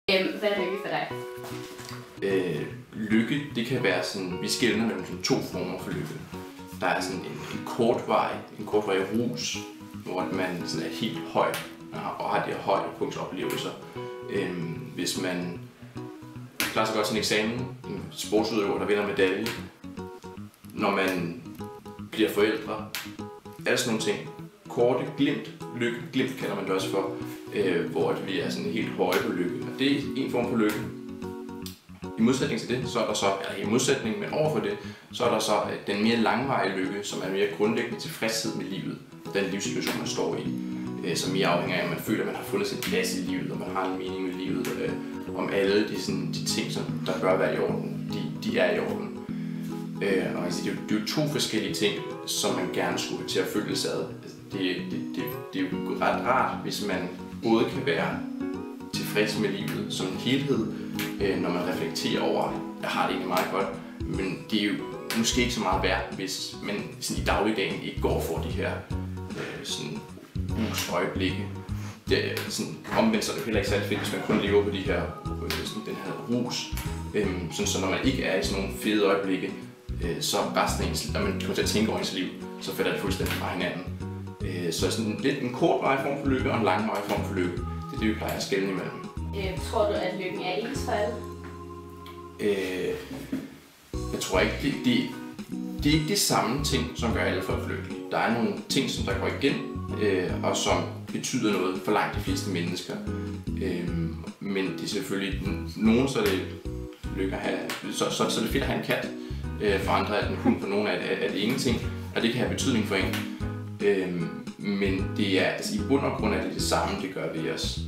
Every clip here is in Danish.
Hvad er lykke for dig? Lykke, det kan være sådan, vi skelner mellem sådan to former for lykke. Der er sådan en kortvarig rus, hvor man sådan er helt høj og har de her højdepunktsoplevelser. Hvis man klarer sig godt til en eksamen, en sportsudøver, der vinder medalje, når man bliver forældre, alle sådan nogle ting. Korte glimt, lykke, glimt kalder man det også for, hvor vi er sådan helt høje på lykke. Og det er en form for lykke. I modsætning til det, så er der så, eller i modsætning, men overfor det, så er der så den mere langvarige lykke, som er mere grundlæggende tilfredshed med livet, den livssituation, man står i, som mere afhænger af, at man føler, at man har fundet sin plads i livet, og man har en mening med livet, om alle de ting, som der bør være i orden, de er i orden. Og altså, det er jo to forskellige ting, som man gerne skulle til at følge sig ad. Det er jo ret rart, hvis man både kan være tilfreds med livet som en helhed, når man reflekterer over, jeg har det egentlig meget godt, men det er jo måske ikke så meget værd, hvis man sådan i dagligdagen ikke går for de her øjeblikke. Omvendt så er det heller ikke særlig fedt, hvis man kun lever på de her, den her rus. Så når man ikke er i sådan nogle fede øjeblikke, så resten af ens, når man kommer til at tænke over ens liv, så falder det fuldstændig fra hinanden. Så sådan lidt en kortvarig form for lykke og en langvarig form for lykke. Det er det, vi plejer at skelne imellem. Tror du, at lykken er ens for alle? Jeg tror ikke, det er ikke de samme ting, som gør alle folk lykkelige. Der er nogle ting, som der går igen, og som betyder noget for langt de fleste mennesker. Men det er selvfølgelig, nogen så er det lykke at have, så er det fedt at have en kat. For andre er det en hund, for nogle er det ingenting, og det kan have betydning for en. Men det er, altså, i bund og grund er det samme, det gør ved os.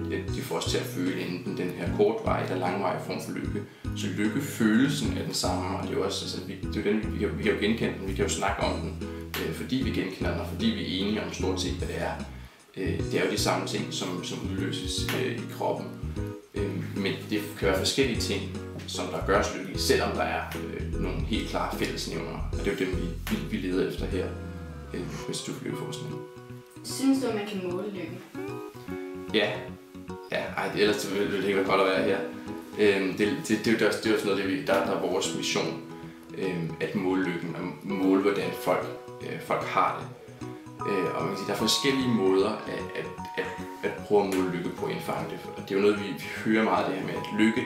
Det får os til at føle enten den her kortvarige eller langvarige form for lykke. Så lykkefølelsen er den samme, og det er jo også, altså, vi kan jo genkende den, vi kan jo snakke om den, fordi vi genkender den, og fordi vi er enige om stort set, hvad det er. Det er jo de samme ting, som udløses i kroppen. Men det kan være forskellige ting, som der gør os lykkelige, selvom der er nogle helt klare fællesnævnere. Og det er jo dem, vi leder efter her på Institut for Lykkeforskning. Synes du, at man kan måle lykken? Ja. Ellers ville det ikke være godt at være her. Det er jo også noget af det, der er vores mission. At måle lykken og måle, hvordan folk har det. Og man kan sige, der er forskellige måder at prøve at måle lykke på og indfange det. Og det er jo noget, vi hører meget af det her med, at lykke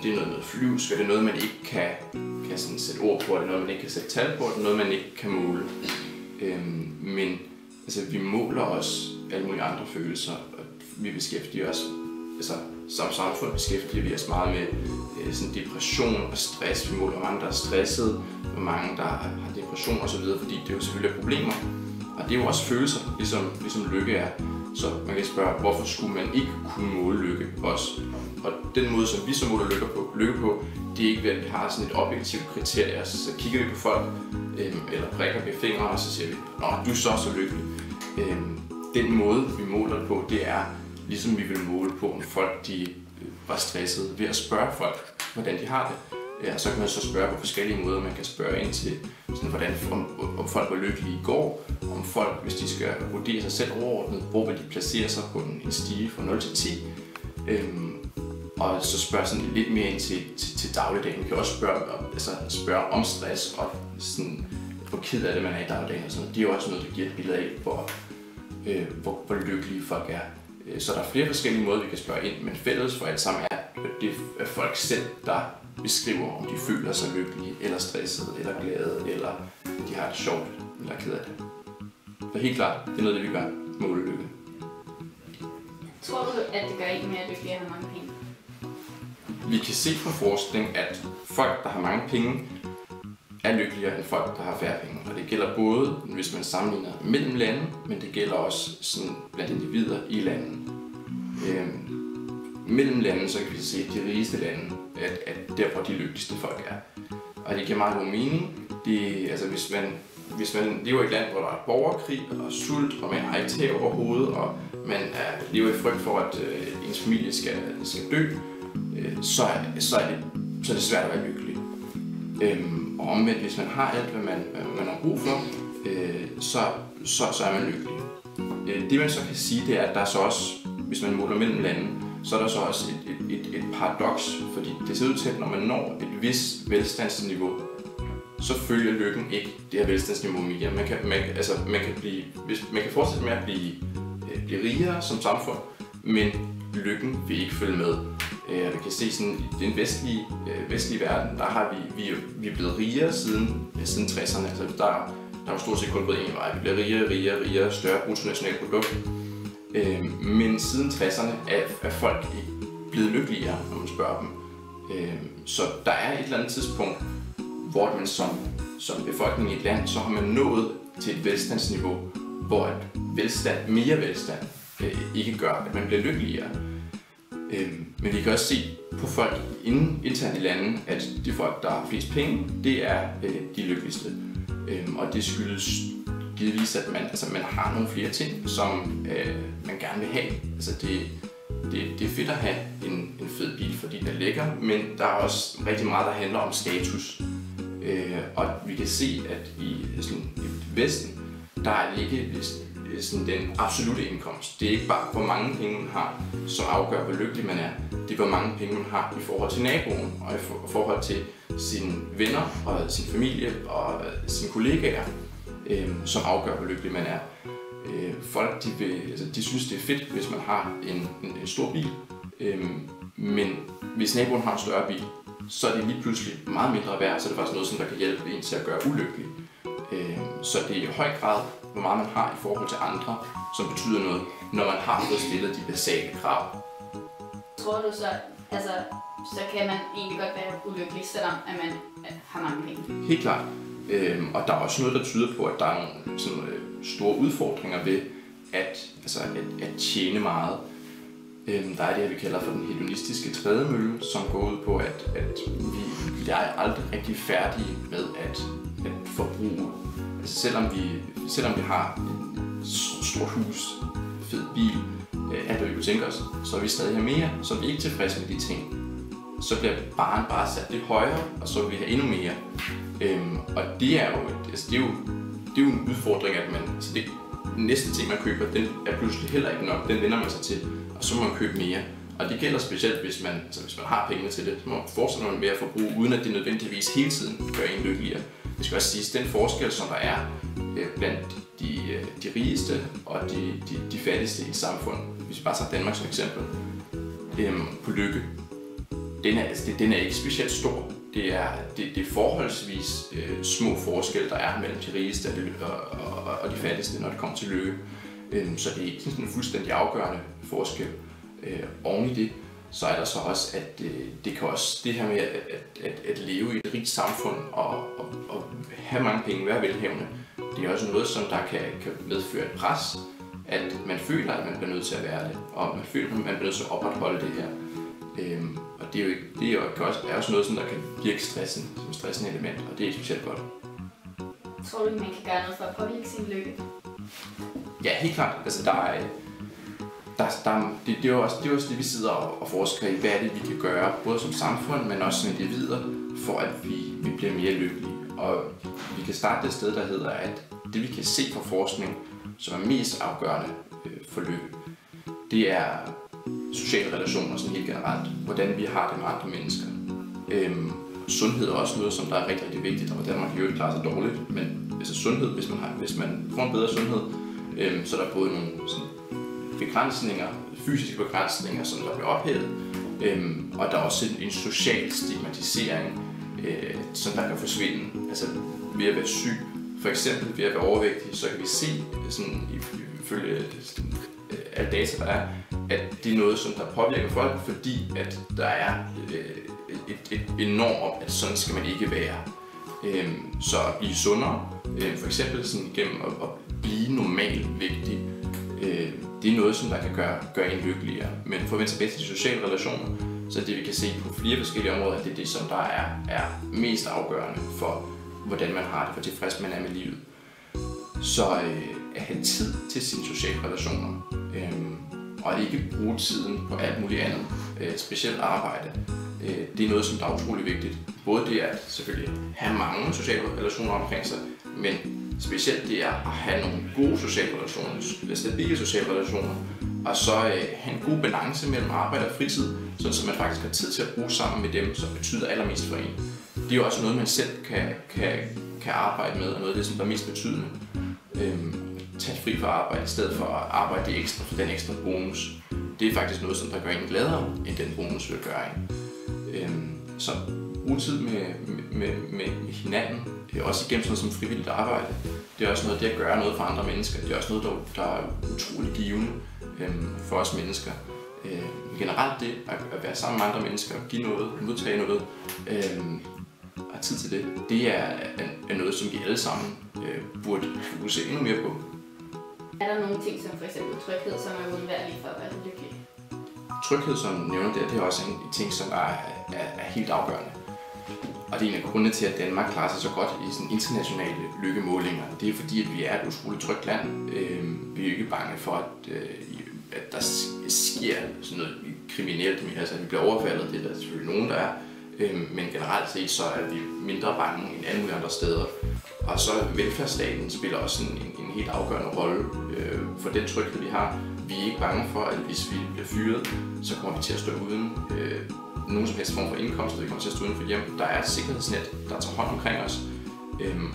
det er noget flyvsk, og det er noget, man ikke kan sådan sætte ord på, det er noget, man ikke kan sætte tal på, det er noget, man ikke kan måle. Men altså, vi måler også alle mulige andre følelser, og vi beskæftiger os, altså som samfund beskæftiger vi os meget med sådan depression og stress. Vi måler, hvor mange der er stressede, hvor mange der har depression osv., fordi det jo selvfølgelig er problemer. Og det er jo også følelser, ligesom lykke er. Så man kan spørge, hvorfor skulle man ikke kunne måle lykke også? Og den måde, som vi så måler lykke på, det er ikke ved, at vi har sådan et objektivt kriterie. Altså, så kigger vi på folk, eller prikker vi fingre, og så siger vi, nå, du er så lykkelig. Den måde, vi måler det på, det er, ligesom vi vil måle på, om folk de var stressede, ved at spørge folk, hvordan de har det. Ja, så kan man så spørge på forskellige måder. Man kan spørge ind til, sådan, hvordan, om folk var lykkelige i går, om folk, hvis de skal vurdere sig selv overordnet, hvor vil de placere sig på en stige fra 0 til 10. Og så spørge sådan lidt mere ind til dagligdagen. Man kan også spørge om stress og sådan, hvor ked af det man er i dagligdagen. Og sådan. Det er jo også noget, der giver et billede af, hvor lykkelige folk er. Så der er flere forskellige måder, vi kan spørge ind, men fælles for alt sammen er, at det er folk selv, der beskriver, om de føler sig lykkelige, eller stressede, eller glade, eller de har det sjovt, eller ked af det. Så helt klart, det er noget, det vi gør, måle lykke. Tror du, at det gør ikke mere lykkelige at have mange penge? Vi kan se fra forskning, at folk, der har mange penge, er lykkeligere end folk, der har færre penge. Og det gælder både, hvis man sammenligner mellem lande, men det gælder også sådan blandt individer i lande. Mellem lande, så kan vi se, at de rigeste lande, at der hvor de lykkeligste folk er. Og det giver meget god mening. Altså hvis man lever i et land, hvor der er borgerkrig og sult, og man har ikke tag over hovedet, og man lever i frygt for, at ens familie skal dø, så er det svært at være lykkelig. Og omvendt, hvis man har alt, hvad man har brug for, så er man lykkelig. Det man så kan sige, det er, at der er så også hvis man måler mellem lande, så er der så også et paradoks, fordi det ser ud til, at når man når et vis velstandsniveau, så følger lykken ikke det her velstandsniveau mere. Man kan fortsætte med at blive rigere som samfund, men lykken vil ikke følge med. Vi kan se sådan i den vestlige verden, der har vi er blevet rigere siden 60'erne. Altså der er jo stort set kun gået en vej. Vi bliver rigere, større bruttonationalprodukt. Men siden 60'erne er folk ikke blevet lykkeligere, når man spørger dem. Så der er et eller andet tidspunkt, hvor man som befolkning i et land, så har man nået til et velstandsniveau, hvor mere velstand ikke gør, at man bliver lykkeligere. Men vi kan også se på folk internt i landet, at de folk, der har flest penge, det er de lykkeligste. Og det skyldes givetvis, at man har nogle flere ting, som man gerne vil have. Altså det er fedt at have en fed bil, fordi den er lækker, men der er også rigtig meget, der handler om status. Og vi kan se, at i Vesten, der er ikke sådan den absolute indkomst. Det er ikke bare, hvor mange penge man har, som afgør, hvor lykkelig man er. Det er, hvor mange penge man har i forhold til naboen, og i forhold til sine venner, og sin familie, og sine kollegaer, som afgør, hvor lykkelig man er. Folk, de synes, det er fedt, hvis man har en stor bil, men hvis naboen har en større bil, så er det lige pludselig meget mindre værd, så er det faktisk noget, som der kan hjælpe en til at gøre ulykkelig. Så det er i høj grad, hvor meget man har i forhold til andre, som betyder noget, når man har fået stillet de basale krav. Tror du så kan man egentlig godt være ulykkelig, selvom at man har mange penge? Helt klart. Og der er også noget, der tyder på, at der er nogle store udfordringer ved at tjene meget. Der er det, vi kalder for den hedonistiske trædemølle, som går ud på, at vi er aldrig rigtig færdige med at forbruge. Altså selvom vi har et stort hus, fed bil, alt hvad vi kunne tænke os, så er vi stadig have mere, så er vi ikke tilfredse med de ting. Så bliver barren bare sat lidt højere, og så vil vi have endnu mere. Og det er jo en udfordring, at det næste ting, man køber, den er pludselig heller ikke nok. Den vender man sig til, og så må man købe mere. Og det gælder specielt, hvis man har penge til det. Så må man fortsætte med at forbruge, uden at det nødvendigvis hele tiden gør en lykkeligere. Det skal også siges, den forskel, som der er blandt de rigeste og de fattigste i et samfund, hvis vi bare tager Danmark som eksempel, på lykke, den er ikke specielt stor. Det er forholdsvis små forskelle, der er mellem de rigeste og de fattigste, når det kommer til lykke. Så det er ikke sådan en fuldstændig afgørende forskel. Oven i det, så er der så også, at det her med at leve i et rigt samfund og have mange penge, være velhavende, det er også noget, som der kan medføre et pres, at man føler, at man bliver nødt til at være det, og man føler, at man bliver nødt til at opretholde det her. Og det er også noget, som der kan virke stressende, som et stressende element, og det er specielt godt. Tror du, man kan gøre noget for at påvirke sin lykke? Ja, helt klart. Altså, det er jo også det, vi sidder og forsker i. Hvad er det, vi kan gøre, både som samfund, men også som individer, for at vi bliver mere lykkelige. Og vi kan starte et sted, der hedder, at det, vi kan se fra forskning, som er mest afgørende for lykke, det er sociale relationer sådan helt generelt. Hvordan vi har det med andre mennesker. Sundhed er også noget, som der er rigtig, rigtig vigtigt, og hvordan man kan jo ikke klare sig dårligt. Men altså sundhed, hvis man får en bedre sundhed, så er der både nogle begrænsninger, fysiske begrænsninger, som der bliver ophævet, og der er også en social stigmatisering, som der kan forsvinde. Altså ved at være syg, for eksempel ved at være overvægtig, så kan vi se, sådan, ifølge alle data, der er, at det er noget, som der påvirker folk, fordi at der er et norm om, at sådan skal man ikke være. Så at blive sundere, for eksempel sådan gennem at blive normalvægtig, det er noget, som der kan gøre en lykkeligere. Men for at vende tilbage til de sociale relationer, så er det, vi kan se på flere forskellige områder, det er det, som der er mest afgørende for, hvordan man har det, hvor tilfreds man er med livet. Så at have tid til sine sociale relationer, og ikke bruge tiden på alt muligt andet, specielt arbejde, det er noget, som der er utrolig vigtigt. Både det at selvfølgelig have mange sociale relationer omkring sig, men specielt det er at have nogle gode sociale relationer, stabile sociale relationer, Og så have en god balance mellem arbejde og fritid, så man faktisk har tid til at bruge sammen med dem, som betyder allermest for en. Det er jo også noget, man selv kan arbejde med, og noget af det, som der er mest betydende. Tage fri fra arbejde, i stedet for at arbejde ekstra for den ekstra bonus. Det er faktisk noget, som der gør en gladere, end den bonus vil gøre en. Så brug tid med hinanden, også igennem sådan noget som frivilligt arbejde. Det er også noget, det at gøre noget for andre mennesker. Det er også noget, der er utroligt givende for os mennesker. Generelt det at være sammen med andre mennesker, give noget, modtage noget, og tid til det er noget, som vi alle sammen burde fokusere endnu mere på. Er der nogle ting som f.eks. tryghed, som er undværlige for at være lykkelig? Tryghed, som nævner det er også en ting, som er helt afgørende. Og det er en af grundene til, at Danmark klarer sig så godt i sådan internationale lykkemålinger. Det er fordi, at vi er et utroligt trygt land. Vi er ikke bange for, at der sker sådan noget kriminelt. Altså, at vi bliver overfaldet. Det er der selvfølgelig nogen, der er. Men generelt set, så er vi mindre bange end alle mulige andre steder. Og så velfærdsstaten spiller også en helt afgørende rolle for den tryghed, vi har. Vi er ikke bange for, at hvis vi bliver fyret, så kommer vi til at stå uden nogen som helst form for indkomst, og vi kommer til at stå uden for hjem. Der er et sikkerhedsnet, der tager hånd omkring os.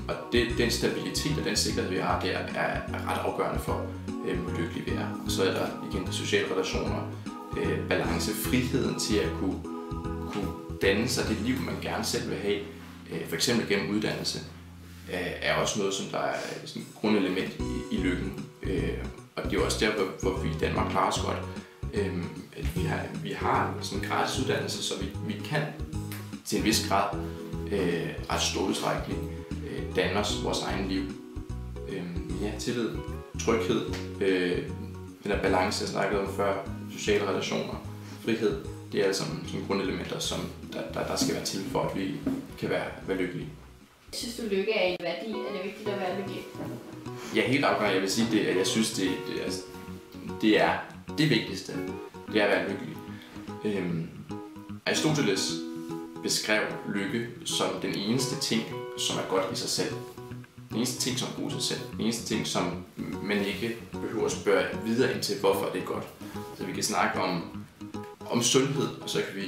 Og den stabilitet og den sikkerhed, vi har, det er ret afgørende for, hvor lykkelige vi er. Og så er der igen de sociale relationer, balance, friheden til at kunne danne sig det liv, man gerne selv vil have, for eksempel gennem uddannelse, er også noget, som der er sådan et grundelement i lykken. Og det er også der, hvor vi i Danmark klarer os godt. At vi har sådan en gratis uddannelse, så vi kan til en vis grad ret stor udstrækning danne os vores egen liv. Tillid, tryghed, den der balance, jeg snakkede om før, sociale relationer, frihed, det er altså sådan grundelementer, som der skal være til for, at vi kan være lykkelige. Synes du, lykke er en værdi? Er det vigtigt at være lykkelig? Ja, helt afgørende. Jeg vil sige, at jeg synes, det er det vigtigste. Det er at være lykkelig. Aristoteles beskrev lykke som den eneste ting, som er godt i sig selv. Den eneste ting, som er god i sig selv. Den eneste ting, som man ikke behøver at spørge videre ind til, hvorfor det er godt. Så vi kan snakke om sundhed, og så kan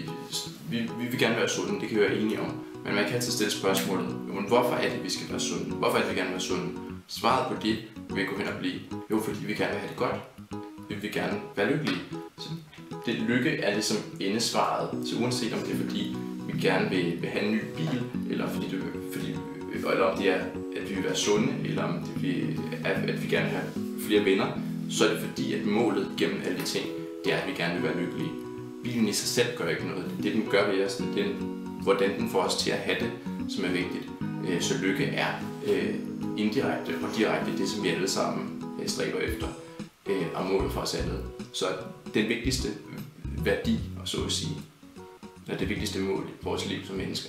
vi vil gerne være sunde, det kan vi være enige om. Men man kan altid stille spørgsmålet, hvorfor er det, vi skal være sunde? Hvorfor er det, vi gerne vil være sunde? Svaret på det vil gå hen og blive, jo, fordi vi gerne vil have det godt. Vi vil gerne være lykkelige. Så det lykke er ligesom endesvaret. Så uanset om det er fordi, vi gerne vil have en ny bil, eller eller om det er, at vi vil være sunde, eller om det er, at vi gerne vil have flere venner, så er det fordi, at målet gennem alle de ting, det er, at vi gerne vil være lykkelige. Bilen i sig selv gør ikke noget. Det den gør ved os, det er hvordan den får os til at have det, som er vigtigt. Så lykke er indirekte og direkte det, som vi alle sammen stræber efter, og målet for os alle. Så den vigtigste værdi, og så at sige, eller det vigtigste mål i vores liv som mennesker,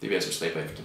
det er vi altså stræber efter.